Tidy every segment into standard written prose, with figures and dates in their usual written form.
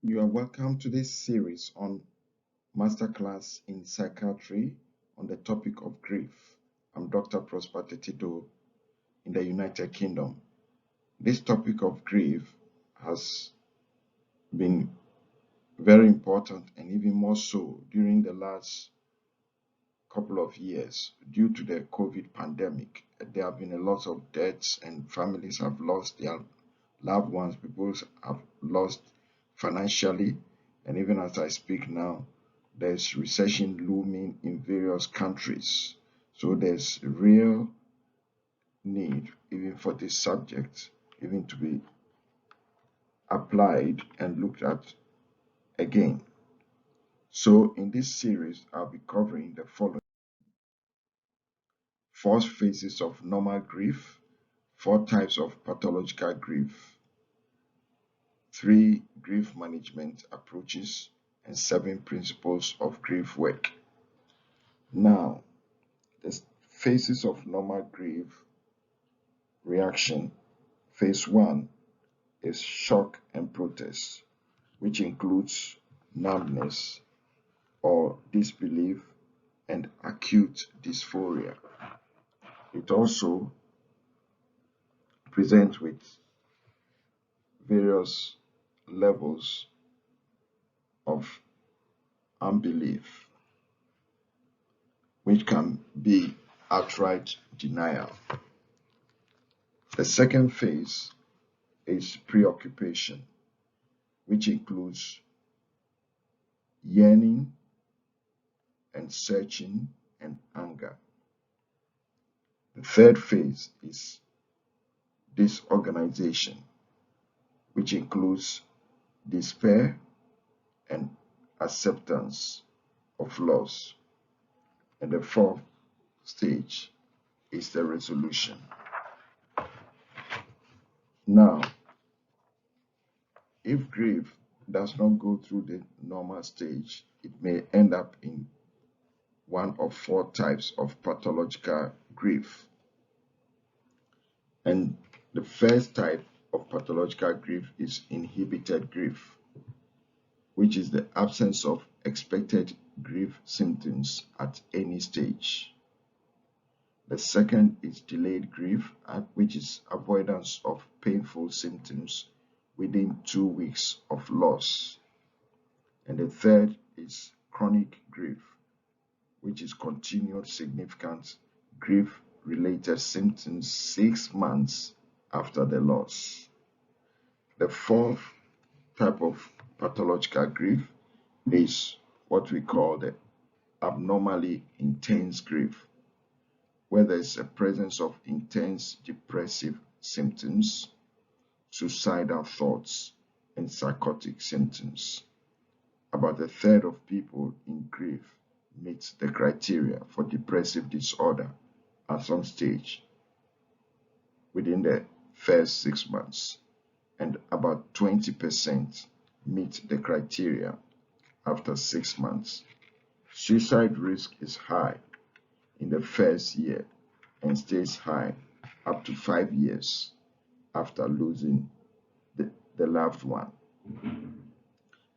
You are welcome to this series on Masterclass in Psychiatry on the topic of grief. I'm Dr. Tettey Doe in the United Kingdom. This topic of grief has been very important and even more so during the last couple of years due to the COVID pandemic. There have been a lot of deaths and families have lost their loved ones, people have lost financially, and even as I speak now, there's recession looming in various countries. So there's real need even for this subject even to be applied and looked at again. So in this series, I'll be covering the following: four phases of normal grief, four types of pathological grief, three grief management approaches, and seven principles of grief work. Now, the phases of normal grief reaction. Phase one is shock and protest, which includes numbness or disbelief and acute dysphoria. It also presents with various levels of unbelief, which can be outright denial. The second phase is preoccupation, which includes yearning and searching and anger. The third phase is disorganization, which includes despair and acceptance of loss. And the fourth stage is the resolution. Now, if grief does not go through the normal stage, it may end up in one of four types of pathological grief. And the first type of pathological grief is inhibited grief, which is the absence of expected grief symptoms at any stage. The second is delayed grief, which is avoidance of painful symptoms within 2 weeks of loss. And the third is chronic grief, which is continued significant grief-related symptoms 6 months after the loss. The fourth type of pathological grief is what we call the abnormally intense grief, where there is a presence of intense depressive symptoms, suicidal thoughts, and psychotic symptoms. About a third of people in grief meet the criteria for depressive disorder at some stage within the first 6 months, and about 20% meet the criteria after 6 months. Suicide risk is high in the first year and stays high up to 5 years after losing the loved one.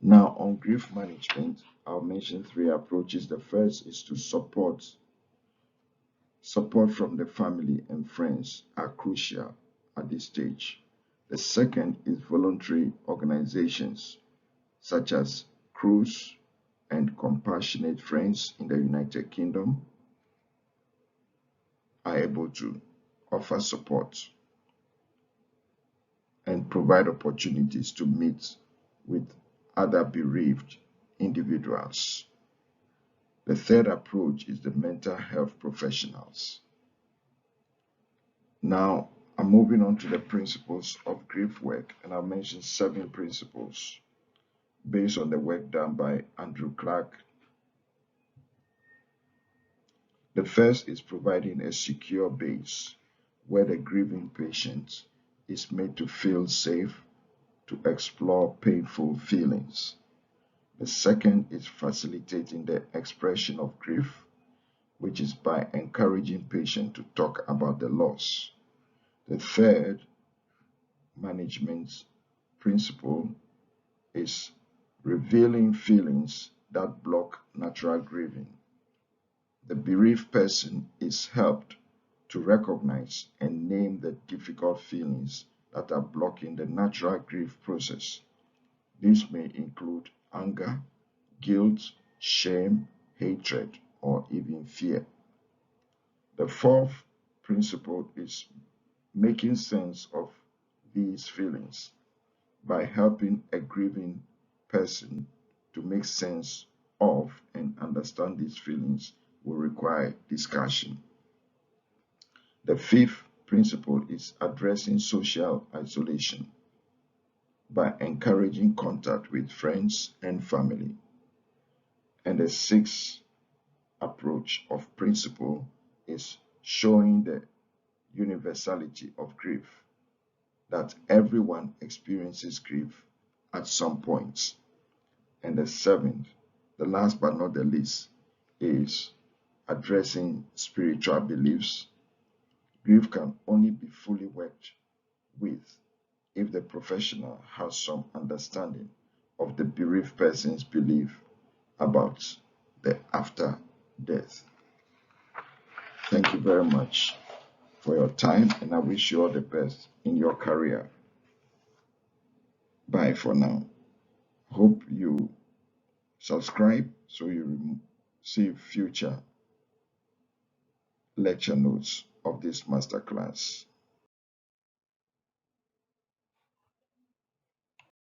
Now, on grief management, I'll mention three approaches. The first is to support from the family and friends are crucial at this stage. The second is voluntary organizations such as Cruise and Compassionate Friends in the United Kingdom are able to offer support and provide opportunities to meet with other bereaved individuals. The third approach is the mental health professionals. Now, I'm moving on to the principles of grief work, and I'll mention 7 principles based on the work done by Andrew Clark. The first is providing a secure base where the grieving patient is made to feel safe to explore painful feelings. The second is facilitating the expression of grief, which is by encouraging patients to talk about the loss. The third management principle is revealing feelings that block natural grieving. The bereaved person is helped to recognize and name the difficult feelings that are blocking the natural grief process. This may include anger, guilt, shame, hatred, or even fear. The fourth principle is making sense of these feelings. By helping a grieving person to make sense of and understand these feelings will require discussion. The fifth principle is addressing social isolation by encouraging contact with friends and family. And the sixth approach of principle is showing the universality of grief, that everyone experiences grief at some point. And the seventh, the last but not the least, is addressing spiritual beliefs. Grief can only be fully worked with if the professional has some understanding of the bereaved person's belief about the after death. Thank you very much for your time, and I wish you all the best in your career. Bye for now. Hope you subscribe so you receive future lecture notes of this masterclass.